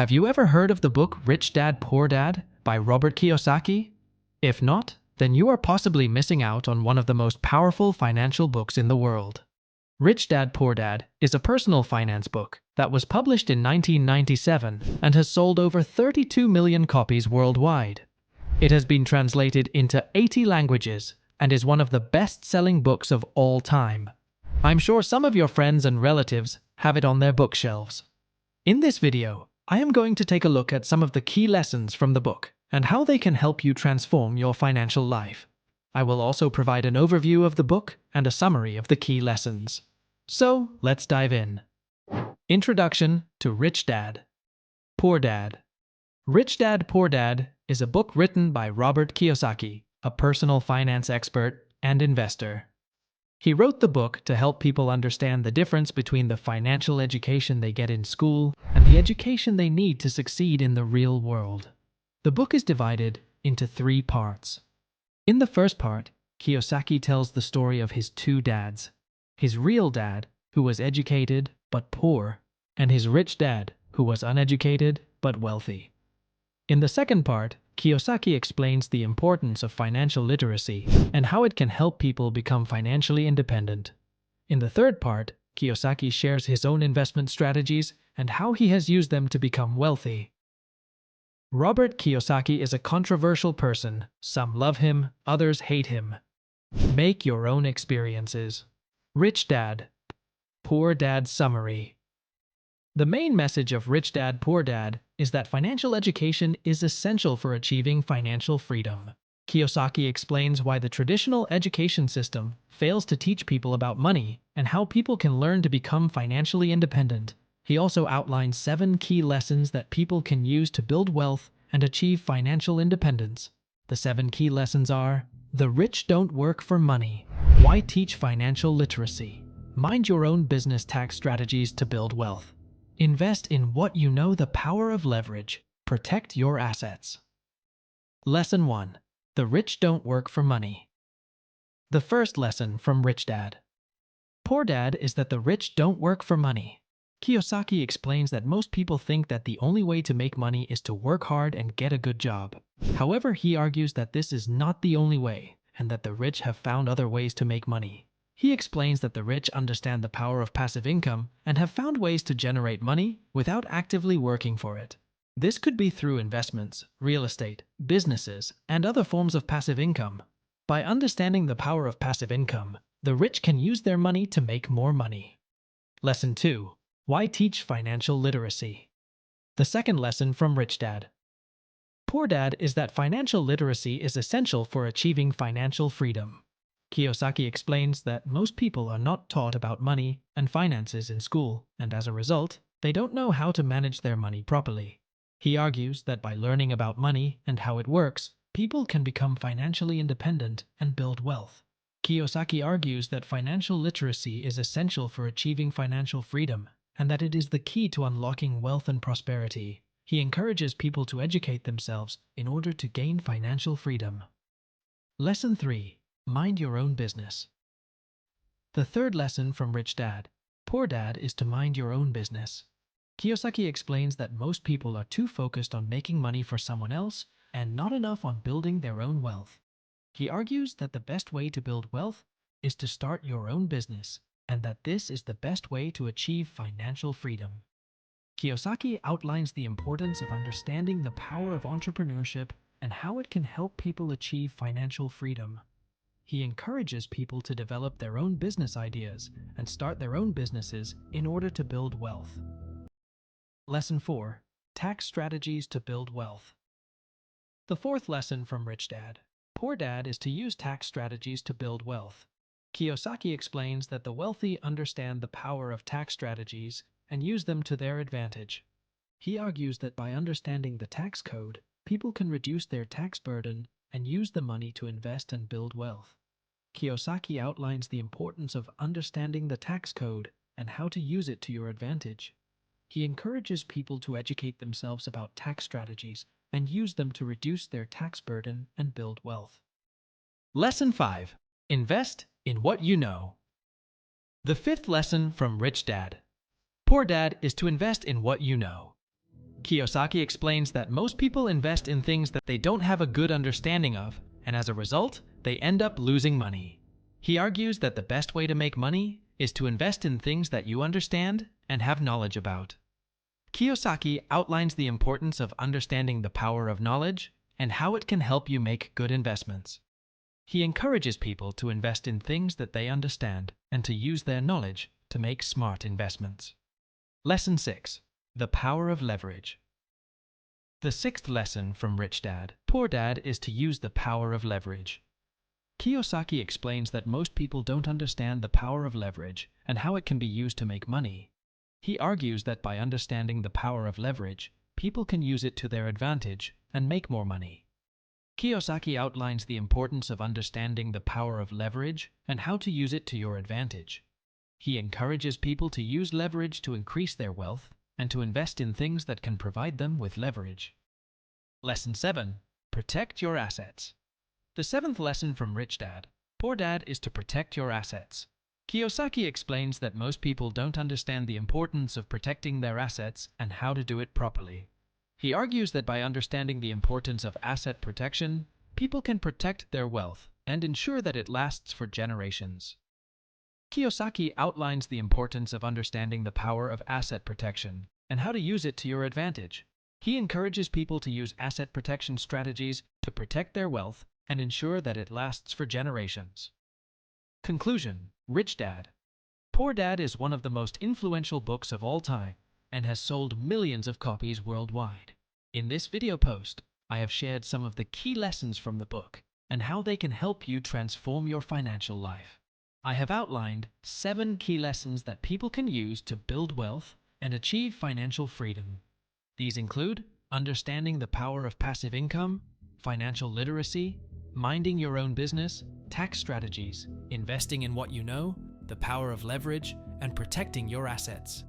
Have you ever heard of the book Rich Dad, Poor Dad by Robert Kiyosaki? If not, then you are possibly missing out on one of the most powerful financial books in the world. Rich Dad, Poor Dad is a personal finance book that was published in 1997 and has sold over 32 million copies worldwide. It has been translated into 80 languages and is one of the best-selling books of all time. I'm sure some of your friends and relatives have it on their bookshelves. In this video, I am going to take a look at some of the key lessons from the book and how they can help you transform your financial life. I will also provide an overview of the book and a summary of the key lessons. So, let's dive in. Introduction to Rich Dad, Poor Dad. Rich Dad, Poor Dad is a book written by Robert Kiyosaki, a personal finance expert and investor. He wrote the book to help people understand the difference between the financial education they get in school and the education they need to succeed in the real world. The book is divided into 3 parts. In the first part, Kiyosaki tells the story of his 2 dads: his real dad, who was educated but poor, and his rich dad, who was uneducated but wealthy. In the second part, Kiyosaki explains the importance of financial literacy and how it can help people become financially independent. In the third part, Kiyosaki shares his own investment strategies and how he has used them to become wealthy. Robert Kiyosaki is a controversial person. Some love him, others hate him. Make your own experiences. Rich Dad, Poor Dad summary. The main message of Rich Dad, Poor Dad is that financial education is essential for achieving financial freedom. Kiyosaki explains why the traditional education system fails to teach people about money and how people can learn to become financially independent. He also outlines 7 key lessons that people can use to build wealth and achieve financial independence. The 7 key lessons are: the rich don't work for money. Why teach financial literacy? Mind your own business tax strategies to build wealth. Invest in what you know, the power of leverage. Protect your assets. Lesson 1. The rich don't work for money. The first lesson from Rich Dad, Poor Dad is that the rich don't work for money. Kiyosaki explains that most people think that the only way to make money is to work hard and get a good job. However, he argues that this is not the only way, and that the rich have found other ways to make money. He explains that the rich understand the power of passive income and have found ways to generate money without actively working for it. This could be through investments, real estate, businesses, and other forms of passive income. By understanding the power of passive income, the rich can use their money to make more money. Lesson 2. Why teach financial literacy? The second lesson from Rich Dad, Poor Dad is that financial literacy is essential for achieving financial freedom. Kiyosaki explains that most people are not taught about money and finances in school, and as a result, they don't know how to manage their money properly. He argues that by learning about money and how it works, people can become financially independent and build wealth. Kiyosaki argues that financial literacy is essential for achieving financial freedom, and that it is the key to unlocking wealth and prosperity. He encourages people to educate themselves in order to gain financial freedom. Lesson 3. Mind your own business. The third lesson from Rich Dad, Poor Dad is to mind your own business. Kiyosaki explains that most people are too focused on making money for someone else and not enough on building their own wealth. He argues that the best way to build wealth is to start your own business, and that this is the best way to achieve financial freedom. Kiyosaki outlines the importance of understanding the power of entrepreneurship and how it can help people achieve financial freedom. He encourages people to develop their own business ideas and start their own businesses in order to build wealth. Lesson 4. Tax strategies to build wealth. The fourth lesson from Rich Dad, Poor Dad is to use tax strategies to build wealth. Kiyosaki explains that the wealthy understand the power of tax strategies and use them to their advantage. He argues that by understanding the tax code, people can reduce their tax burden and use the money to invest and build wealth. Kiyosaki outlines the importance of understanding the tax code and how to use it to your advantage. He encourages people to educate themselves about tax strategies and use them to reduce their tax burden and build wealth. Lesson 5. Invest in what you know. The fifth lesson from Rich Dad, Poor Dad is to invest in what you know. Kiyosaki explains that most people invest in things that they don't have a good understanding of, and as a result, they end up losing money. He argues that the best way to make money is to invest in things that you understand and have knowledge about. Kiyosaki outlines the importance of understanding the power of knowledge and how it can help you make good investments. He encourages people to invest in things that they understand and to use their knowledge to make smart investments. Lesson 6. The Power of Leverage. The sixth lesson from Rich Dad, Poor Dad is to use the power of leverage. Kiyosaki explains that most people don't understand the power of leverage and how it can be used to make money. He argues that by understanding the power of leverage, people can use it to their advantage and make more money. Kiyosaki outlines the importance of understanding the power of leverage and how to use it to your advantage. He encourages people to use leverage to increase their wealth and to invest in things that can provide them with leverage. Lesson 7. Protect your assets. The seventh lesson from Rich Dad, Poor Dad is to protect your assets. Kiyosaki explains that most people don't understand the importance of protecting their assets and how to do it properly. He argues that by understanding the importance of asset protection, people can protect their wealth and ensure that it lasts for generations. Kiyosaki outlines the importance of understanding the power of asset protection and how to use it to your advantage. He encourages people to use asset protection strategies to protect their wealth and ensure that it lasts for generations. Conclusion: Rich Dad, Poor Dad is one of the most influential books of all time and has sold millions of copies worldwide. In this video post, I have shared some of the key lessons from the book and how they can help you transform your financial life. I have outlined 7 key lessons that people can use to build wealth and achieve financial freedom. These include understanding the power of passive income, financial literacy, minding your own business, tax strategies, investing in what you know, the power of leverage, and protecting your assets.